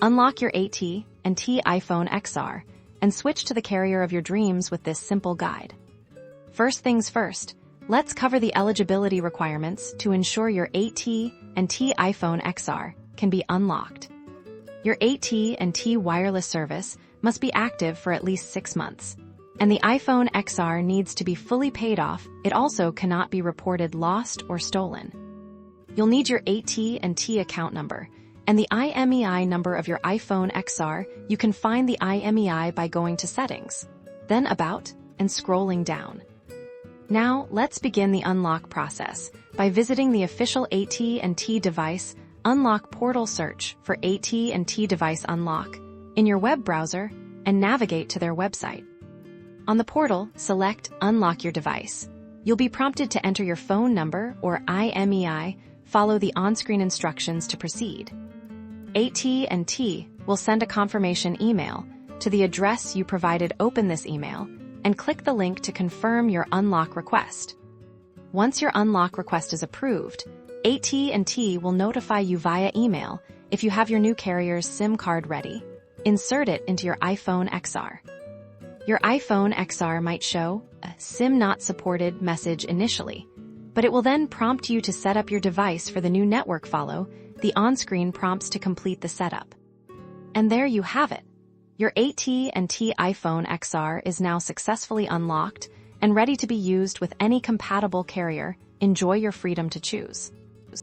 Unlock your AT&T iPhone XR and switch to the carrier of your dreams with this simple guide. First things first, let's cover the eligibility requirements to ensure your AT&T iPhone XR can be unlocked. Your AT&T wireless service must be active for at least 6 months, and the iPhone XR needs to be fully paid off. It also cannot be reported lost or stolen. You'll need your AT&T account number and the IMEI number of your iPhone XR. You can find the IMEI by going to Settings, then About, and scrolling down. Now, let's begin the unlock process by visiting the official AT&T device unlock portal. Search for AT&T device unlock in your web browser and navigate to their website. On the portal, select Unlock your device. You'll be prompted to enter your phone number or IMEI. Follow the on-screen instructions to proceed. AT&T will send a confirmation email to the address you provided. Open this email and click the link to confirm your unlock request. Once your unlock request is approved, AT&T will notify you via email if you have your new carrier's SIM card ready. Insert it into your iPhone XR. Your iPhone XR might show a SIM not supported message initially, but it will then prompt you to set up your device for the new network. Follow the on-screen prompts to complete the setup. And there you have it. Your AT&T iPhone XR is now successfully unlocked and ready to be used with any compatible carrier. Enjoy your freedom to choose.